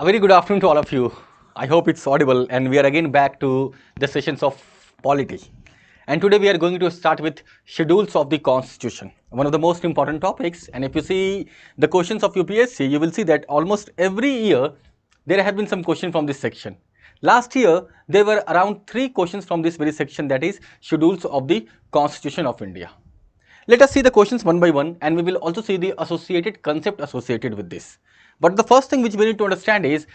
A very good afternoon to all of you. I hope it's audible, and we are again back to the sessions of polity. And today we are going to start with schedules of the constitution, one of the most important topics. And if you see the questions of UPSC, you will see that almost every year there have been some questions from this section. Last year there were around 3 questions from this very section, that is schedules of the Constitution of India. Let us see the questions one by one, and we will also see the associated concept associated with this. But the first thing which we need to understand is,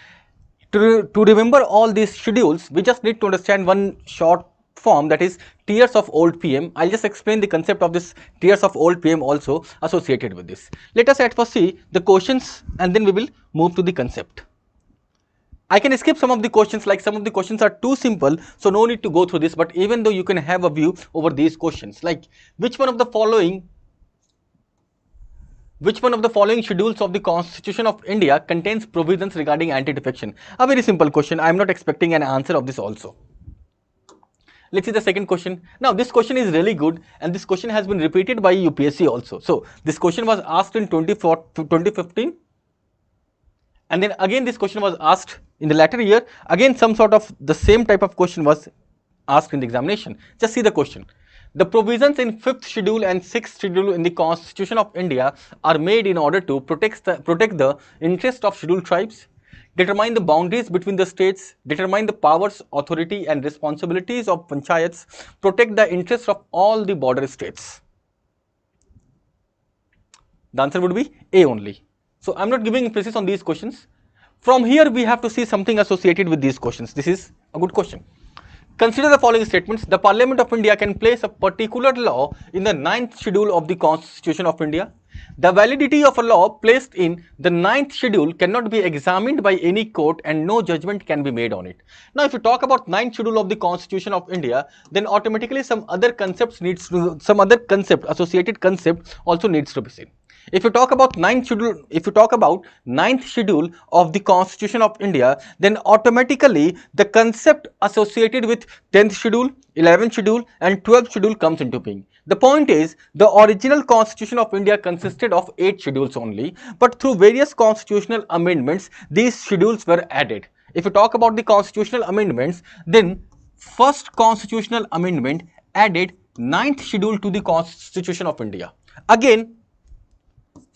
to remember all these schedules, we just need to understand one short form, that is tiers of old PM. I'll just explain the concept of this tiers of old PM also associated with this. Let us at first see the questions, and then we will move to the concept. I can skip some of the questions, like some of the questions are too simple, so no need to go through this. But even though you can have a view over these questions, like which one of the following schedules of the Constitution of India contains provisions regarding anti-defection? A very simple question. I am not expecting an answer of this also. Let's see the second question. Now this question is really good, and this question has been repeated by UPSC also. So this question was asked in 2015, and then again this question was asked in the latter year. Again some sort of the same type of question was asked in the examination. Just see the question. The provisions in 5th schedule and 6th schedule in the Constitution of India are made in order to protect the interest of scheduled tribes, determine the boundaries between the states, determine the powers, authority and responsibilities of panchayats, protect the interests of all the border states. The answer would be A only. So I am not giving emphasis on these questions. From here we have to see something associated with these questions. This is a good question. Consider the following statements. The Parliament of India can place a particular law in the 9th schedule of the Constitution of India. The validity of a law placed in the 9th schedule cannot be examined by any court, and no judgment can be made on it. Now if you talk about 9th schedule of the Constitution of India, then automatically some other associated concept also needs to be seen. If you talk about 9th schedule of the Constitution of India, then automatically the concept associated with 10th schedule, 11th schedule and 12th schedule comes into being. The point is, the original Constitution of India consisted of 8 schedules only, but through various constitutional amendments these schedules were added. If you talk about the constitutional amendments, then first constitutional amendment added 9th schedule to the Constitution of India. Again,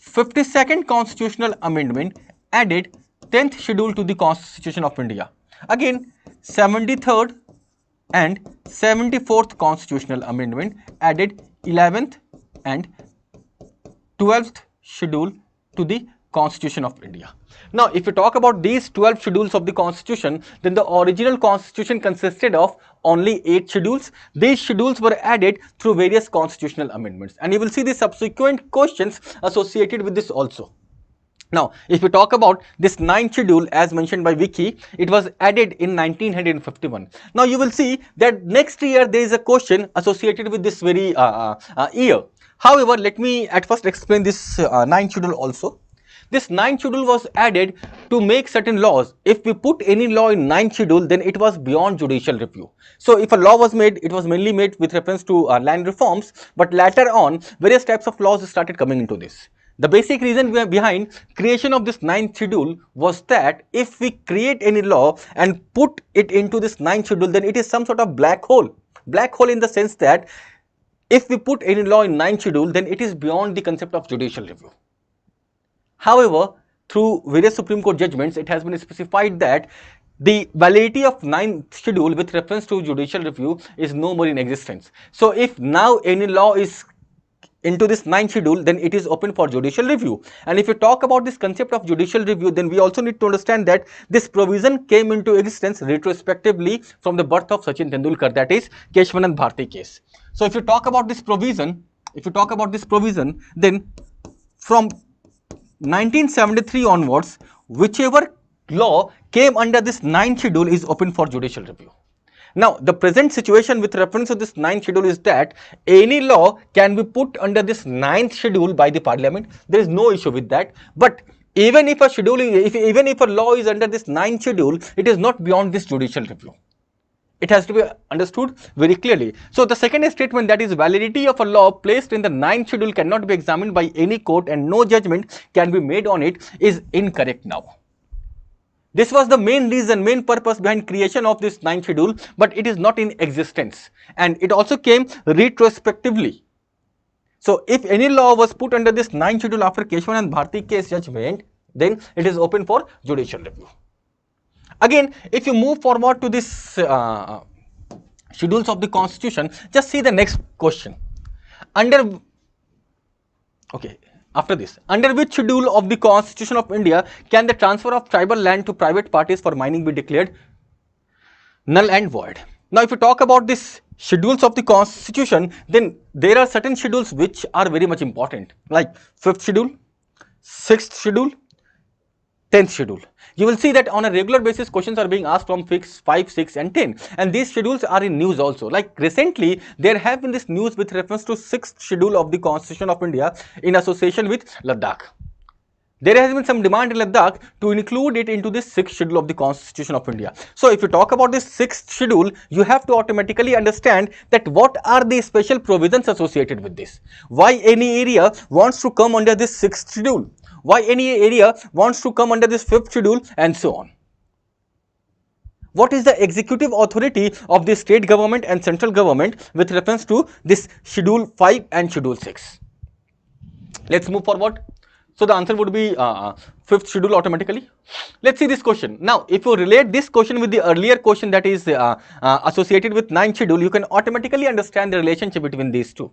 52nd constitutional amendment added 10th schedule to the Constitution of India. Again, 73rd and 74th constitutional amendment added 11th and 12th schedule to the Constitution of India. Now if you talk about these 12 schedules of the Constitution, then the original Constitution consisted of only 8 schedules. These schedules were added through various constitutional amendments, and you will see the subsequent questions associated with this also. Now if you talk about this 9th schedule, as mentioned by Vicky, it was added in 1951. Now you will see that next year there is a question associated with this very year. However, let me at first explain this 9th schedule also. This 9th schedule was added to make certain laws. If we put any law in 9th schedule, then it was beyond judicial review. So if a law was made, it was mainly made with reference to land reforms, but later on various types of laws started coming into this. The basic reason behind creation of this 9th schedule was that if we create any law and put it into this 9th schedule, then it is some sort of black hole. Black hole in the sense that if we put any law in 9th schedule, then it is beyond the concept of judicial review. However, through various Supreme Court judgments, it has been specified that the validity of 9th schedule with reference to judicial review is no more in existence. So if now any law is into this 9th schedule, then it is open for judicial review. And if you talk about this concept of judicial review, then we also need to understand that this provision came into existence retrospectively from the birth of Sachin Tendulkar, that is Keshwanand Bharti case. So if you talk about this provision, then from 1973 onwards, whichever law came under this 9th schedule is open for judicial review. Now, the present situation with reference to this 9th schedule is that any law can be put under this 9th schedule by the Parliament. There is no issue with that. But even if a law is under this 9th schedule, it is not beyond this judicial review. It has to be understood very clearly. So the second statement, that is validity of a law placed in the 9th schedule cannot be examined by any court and no judgment can be made on it, is incorrect now. This was the main reason, main purpose behind creation of this 9th schedule, but it is not in existence, and it also came retrospectively. So if any law was put under this 9th schedule after Keshwan and Bharti case judgment, then it is open for judicial review. Again, if you move forward to this schedules of the constitution, just see the next question. After this, under which schedule of the Constitution of India can the transfer of tribal land to private parties for mining be declared null and void? Now, if you talk about this schedules of the Constitution, then there are certain schedules which are very much important, like 5th schedule, 6th schedule, 10th schedule. You will see that on a regular basis questions are being asked from 5, 6 and 10, and these schedules are in news also. Like recently there have been this news with reference to 6th schedule of the Constitution of India in association with Ladakh. There has been some demand in Ladakh to include it into this 6th schedule of the Constitution of India. So if you talk about this 6th schedule, you have to automatically understand that what are the special provisions associated with this. Why any area wants to come under this 6th schedule? Why any area wants to come under this 5th schedule, and so on. What is the executive authority of the state government and central government with reference to this schedule 5 and schedule 6? Let's move forward. So the answer would be 5th schedule automatically. Let's see this question. Now, if you relate this question with the earlier question that is associated with 9th schedule, you can automatically understand the relationship between these two.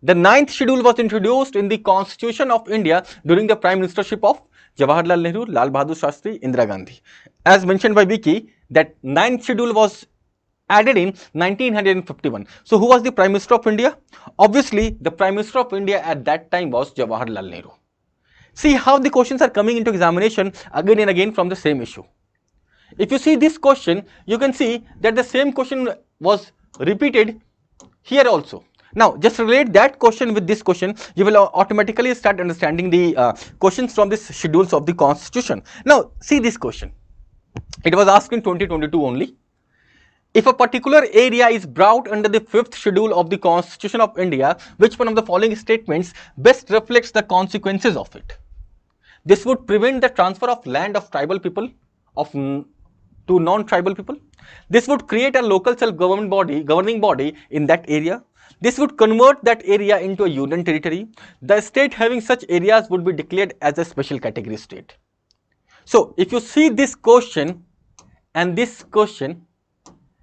The 9th schedule was introduced in the Constitution of India during the Prime Ministership of Jawaharlal Nehru, Lal Bahadur Shastri, Indira Gandhi. As mentioned by Vicky, that 9th schedule was added in 1951. So who was the Prime Minister of India? Obviously, the Prime Minister of India at that time was Jawaharlal Nehru. See how the questions are coming into examination again and again from the same issue. If you see this question, you can see that the same question was repeated here also. Now, just relate that question with this question, you will automatically start understanding the questions from this schedules of the Constitution. Now, see this question. It was asked in 2022 only. If a particular area is brought under the 5th schedule of the Constitution of India, which one of the following statements best reflects the consequences of it? This would prevent the transfer of land of tribal people to non-tribal people. This would create a local self-government body, governing body in that area. This would convert that area into a union territory. The state having such areas would be declared as a special category state. So, if you see this question and this question,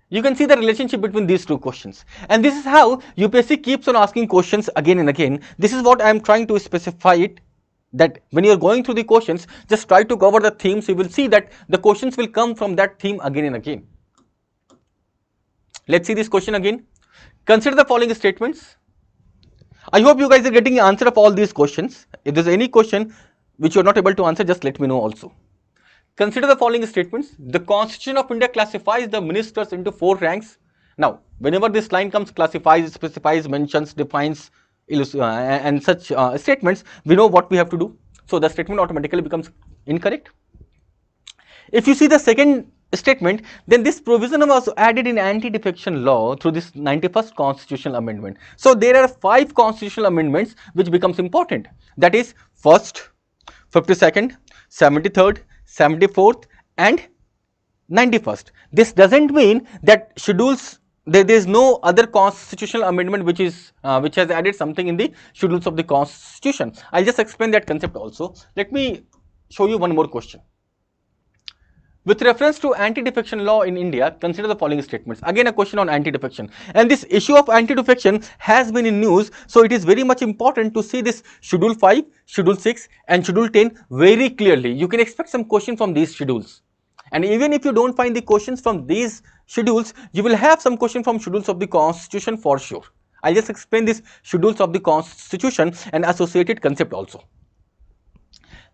you can see the relationship between these two questions. And this is how UPSC keeps on asking questions again and again. This is what I am trying to specify it, that when you are going through the questions, just try to cover the themes. You will see that the questions will come from that theme again and again. Let's see this question again. Consider the following statements. I hope you guys are getting the answer of all these questions. If there is any question which you are not able to answer, just let me know also. Consider the following statements. The Constitution of India classifies the ministers into 4 ranks. Now, whenever this line comes, classifies, specifies, mentions, defines, and such statements, we know what we have to do. So the statement automatically becomes incorrect. If you see the second statement, then this provision was added in anti-defection law through this 91st constitutional amendment. So there are 5 constitutional amendments which becomes important. That is 1st, 52nd, 73rd, 74th and 91st. This doesn't mean that schedules, there is no other constitutional amendment which has added something in the schedules of the Constitution. I'll just explain that concept also. Let me show you one more question. With reference to anti-defection law in India, consider the following statements. Again, a question on anti-defection. And this issue of anti-defection has been in news, so it is very much important to see this Schedule 5, Schedule 6 and Schedule 10 very clearly. You can expect some question from these schedules. And even if you don't find the questions from these schedules, you will have some question from schedules of the Constitution for sure. I'll just explain this schedules of the Constitution and associated concept also.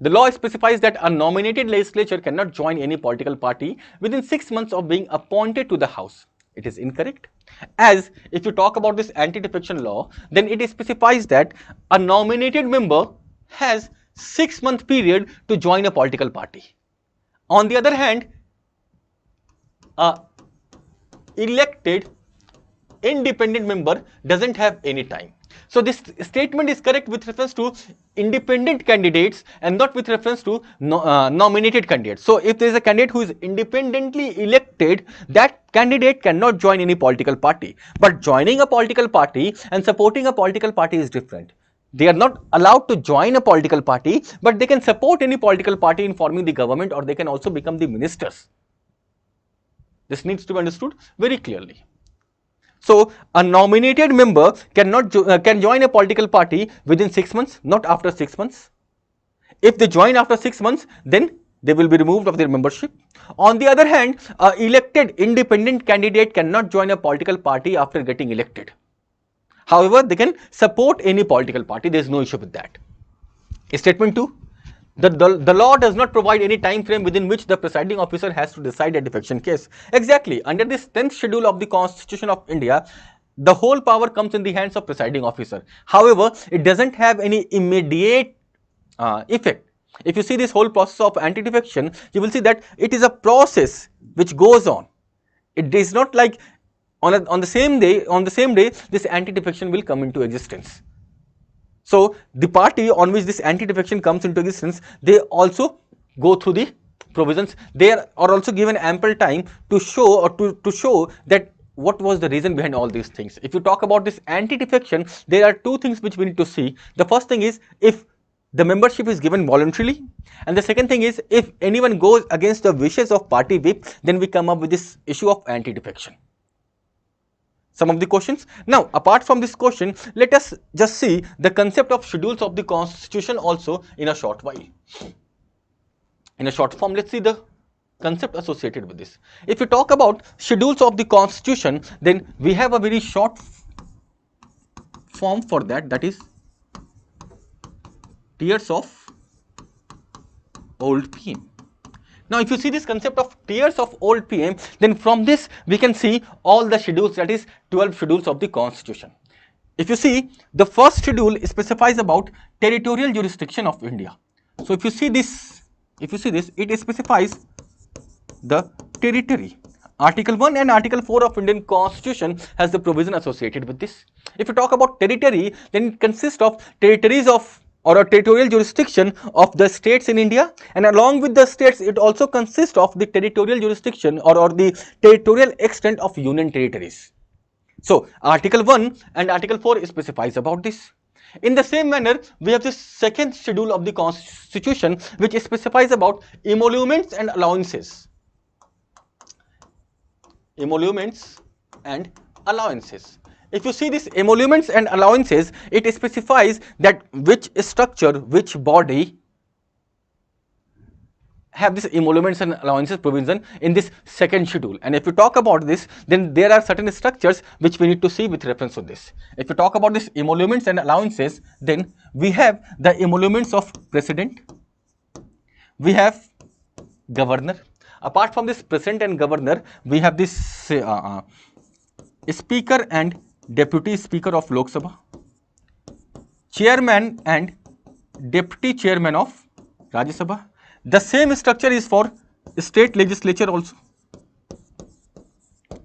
The law specifies that a nominated legislature cannot join any political party within 6 months of being appointed to the House. It is incorrect, as if you talk about this anti-defection law, then it specifies that a nominated member has 6-month period to join a political party. On the other hand, a elected independent member doesn't have any time. So this statement is correct with reference to independent candidates and not with reference to nominated candidates. So if there is a candidate who is independently elected, that candidate cannot join any political party. But joining a political party and supporting a political party is different. They are not allowed to join a political party, but they can support any political party in forming the government, or they can also become the ministers. This needs to be understood very clearly. So a nominated member can join a political party within 6 months, not after 6 months. If they join after 6 months, then they will be removed of their membership. On the other hand, a elected independent candidate cannot join a political party after getting elected. However, they can support any political party. There is no issue with that. Statement 2. The law does not provide any time frame within which the presiding officer has to decide a defection case. Exactly. Under this 10th schedule of the Constitution of India, the whole power comes in the hands of presiding officer. However, it doesn't have any immediate effect. If you see this whole process of anti-defection, you will see that it is a process which goes on. It is not like on the same day this anti-defection will come into existence. So the party on which this anti-defection comes into existence, they also go through the provisions. They are also given ample time to show to show that what was the reason behind all these things. If you talk about this anti-defection, there are two things which we need to see. The first thing is if the membership is given voluntarily, and the second thing is if anyone goes against the wishes of party whip, then we come up with this issue of anti-defection. Some of the questions. Now, apart from this question, let us just see the concept of schedules of the Constitution also in a short while. In a short form, let's see the concept associated with this. If you talk about schedules of the Constitution, then we have a very short form for that, that is tiers of old PM. Now, if you see this concept of tiers of old PM, then from this we can see all the schedules, that is 12 schedules of the Constitution. If you see, the first schedule specifies about territorial jurisdiction of India. So if you see this, it specifies the territory. Article 1 and Article 4 of Indian Constitution has the provision associated with this. If you talk about territory, then it consists of territories of or a territorial jurisdiction of the states in India, and along with the states it also consists of the territorial jurisdiction or the territorial extent of union territories. So Article 1 and Article 4 specifies about this. In the same manner, we have this second schedule of the Constitution which specifies about emoluments and allowances. Emoluments and allowances. If you see this emoluments and allowances, it specifies that which structure, which body have this emoluments and allowances provision in this second schedule. And if you talk about this, then there are certain structures which we need to see with reference to this. If you talk about this emoluments and allowances, then we have the emoluments of president, we have governor. Apart from this president and governor, we have this speaker and deputy speaker of Lok Sabha, chairman and deputy chairman of Rajya Sabha. The same structure is for state legislature also.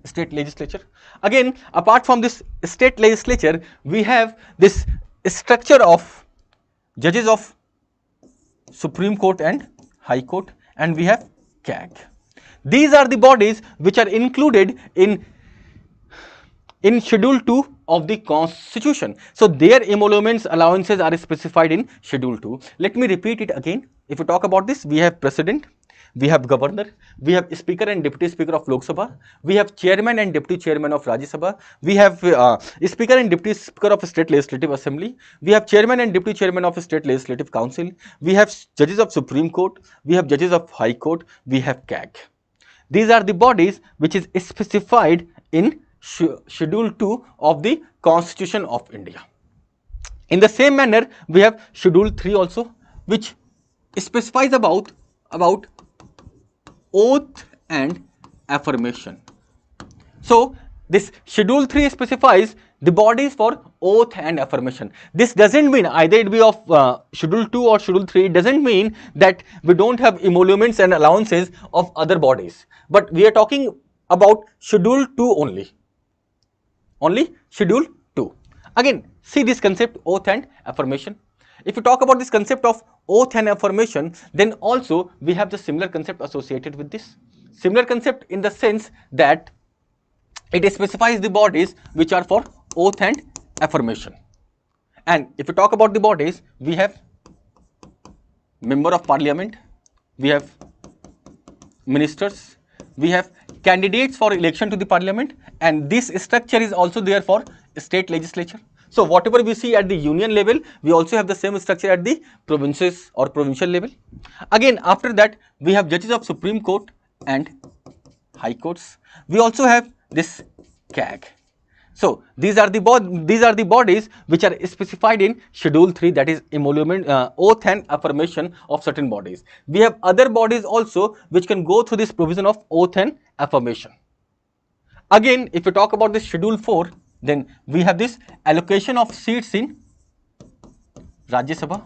State legislature. Again, apart from this state legislature, we have this structure of judges of Supreme Court and High Court, and we have CAG. These are the bodies which are included in Schedule 2 of the Constitution. So their emoluments, allowances are specified in Schedule 2. Let me repeat it again. If you talk about this, we have president, we have governor, we have speaker and deputy speaker of Lok Sabha, we have chairman and deputy chairman of Rajya Sabha, we have speaker and deputy speaker of State Legislative Assembly, we have chairman and deputy chairman of State Legislative Council, we have judges of Supreme Court, we have judges of High Court, we have CAG. These are the bodies which is specified in Schedule 2 of the Constitution of India. In the same manner, we have Schedule 3 also, which specifies about oath and affirmation. So this Schedule 3 specifies the bodies for oath and affirmation. This doesn't mean either it be of Schedule 2 or Schedule 3, it doesn't mean that we don't have emoluments and allowances of other bodies, but we are talking about Schedule 2 only. Only Schedule 2. Again, see this concept oath and affirmation. If you talk about this concept of oath and affirmation, then also we have the similar concept associated with this. Similar concept in the sense that it specifies the bodies which are for oath and affirmation. And if you talk about the bodies, we have member of parliament, we have ministers, we have candidates for election to the parliament, and this structure is also there for state legislature. So whatever we see at the union level, we also have the same structure at the provinces or provincial level. Again, after that, we have judges of Supreme Court and high courts. We also have this CAG. So these are the bodies which are specified in Schedule 3, that is emolument, oath and affirmation of certain bodies. We have other bodies also which can go through this provision of oath and affirmation. Again, if you talk about this Schedule 4, then we have this allocation of seats in Rajya Sabha.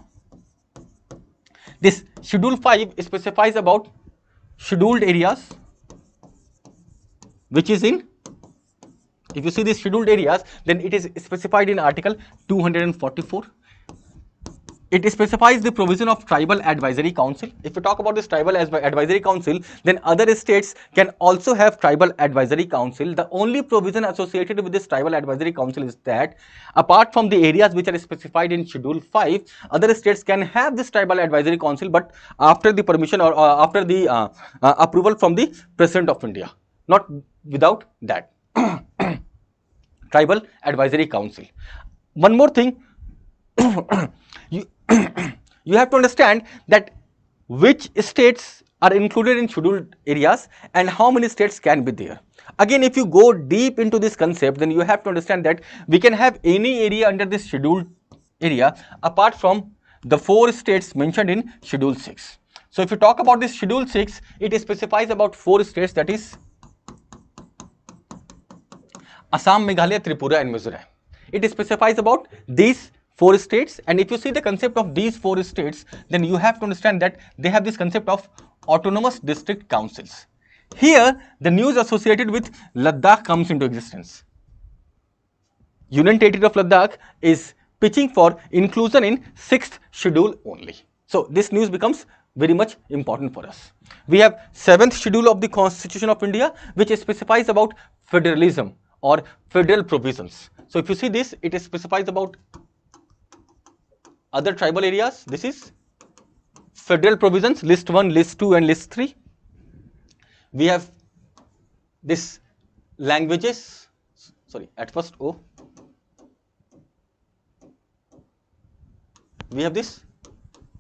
This Schedule 5 specifies about scheduled areas, which is in, if you see these scheduled areas, then it is specified in Article 244. It specifies the provision of Tribal Advisory Council. If you talk about this Tribal Advisory Council, then other states can also have Tribal Advisory Council. The only provision associated with this Tribal Advisory Council is that apart from the areas which are specified in Schedule 5, other states can have this Tribal Advisory Council, but after the permission or after the approval from the President of India, not without that. Tribal Advisory Council. One more thing, you have to understand that which states are included in scheduled areas and how many states can be there. Again, if you go deep into this concept, then you have to understand that we can have any area under this scheduled area apart from the 4 states mentioned in Schedule 6. So if you talk about this Schedule 6, it specifies about 4 states, that is Assam, Meghalaya, Tripura and Mizoram. It specifies about these 4 states, and if you see the concept of these 4 states, then you have to understand that they have this concept of autonomous district councils. Here, the news associated with Ladakh comes into existence. Union Territory of Ladakh is pitching for inclusion in 6th schedule only. So this news becomes very much important for us. We have 7th schedule of the Constitution of India, which specifies about federalism or federal provisions. So if you see this, it specifies about other tribal areas. This is federal provisions, list 1, list 2 and list 3. We have this languages, sorry, at first O. We have this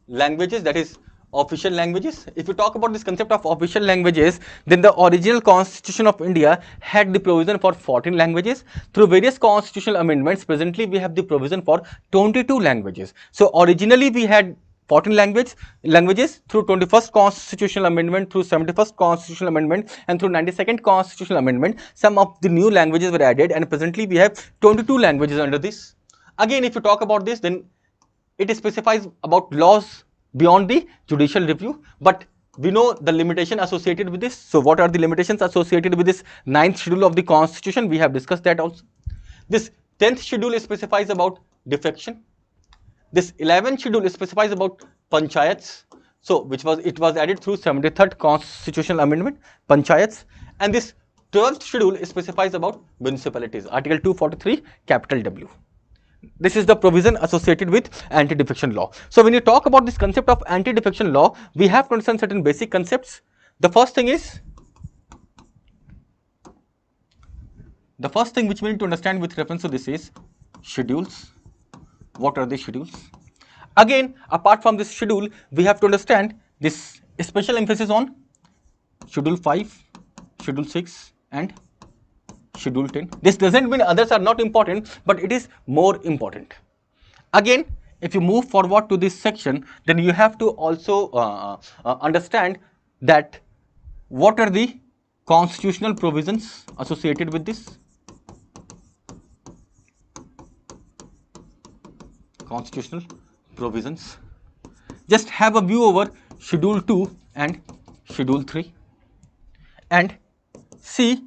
languages, that is official languages. If you talk about this concept of official languages, then the original Constitution of India had the provision for 14 languages. Through various constitutional amendments, presently we have the provision for 22 languages. So originally we had 14 languages through 21st Constitutional Amendment, through 71st Constitutional Amendment and through 92nd Constitutional Amendment, some of the new languages were added, and presently we have 22 languages under this. Again, if you talk about this, then it specifies about laws beyond the judicial review, but we know the limitation associated with this. So what are the limitations associated with this 9th schedule of the Constitution? We have discussed that also. This 10th schedule specifies about defection. This 11th schedule specifies about panchayats, so it was added through 73rd Constitutional Amendment, panchayats, and this 12th schedule specifies about municipalities, Article 243, capital W. This is the provision associated with anti-defection law. So when you talk about this concept of anti-defection law, we have to understand certain basic concepts. The first thing which we need to understand with reference to this is schedules. What are the schedules? Again, apart from this schedule, we have to understand this special emphasis on Schedule 5, Schedule 6 and Schedule 10. This doesn't mean others are not important, but it is more important. Again, if you move forward to this section, then you have to also understand that what are the constitutional provisions associated with this. Constitutional provisions. Just have a view over Schedule 2 and Schedule 3 and see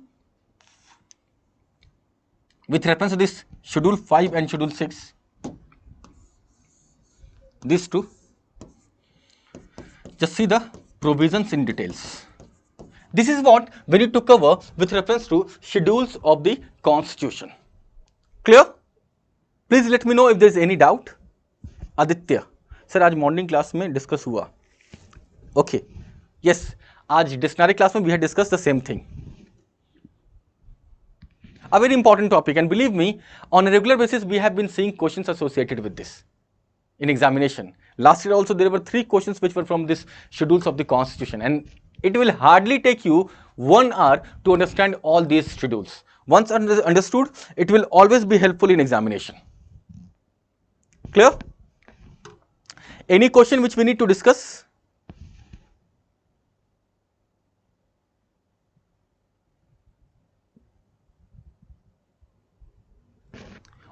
with reference to this Schedule 5 and Schedule 6, these two, just see the provisions in details. This is what we need to cover with reference to schedules of the Constitution. Clear? Please let me know if there is any doubt. Aditya sir आज morning class में discuss हुआ. Okay yes, आज dictionary class में we have discuss the same thing. A very important topic, and believe me, on a regular basis we have been seeing questions associated with this in examination. Last year also there were 3 questions which were from this schedules of the Constitution, and it will hardly take you 1 hour to understand all these schedules. Once understood, it will always be helpful in examination. Clear? Any question which we need to discuss?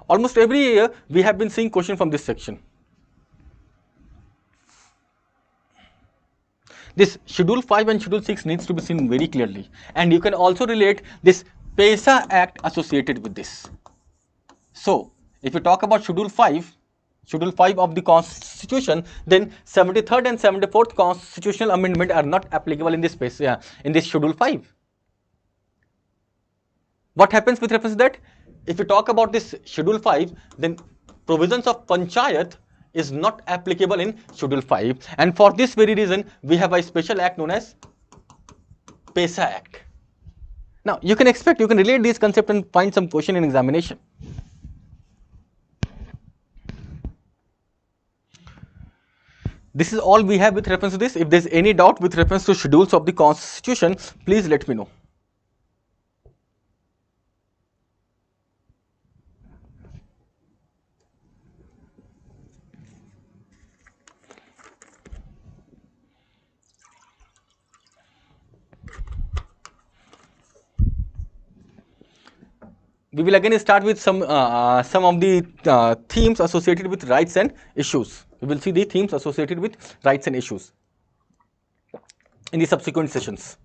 Almost every year we have been seeing question from this section. This Schedule 5 and Schedule 6 needs to be seen very clearly, and you can also relate this PESA Act associated with this. So, if you talk about Schedule 5 of the Constitution, then 73rd and 74th Constitutional Amendment are not applicable in this Schedule 5. What happens with reference to that? If you talk about this Schedule 5, then provisions of Panchayat is not applicable in Schedule 5, and for this very reason we have a special act known as PESA Act. Now you can relate these concepts and find some question in examination. This is all we have with reference to this. If there is any doubt with reference to schedules of the Constitution, please let me know. We will again start with some of the themes associated with rights and issues. We will see the themes associated with rights and issues in the subsequent sessions.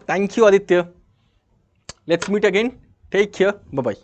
Thank you, Aditya. Let's meet again. Take care. Bye-bye.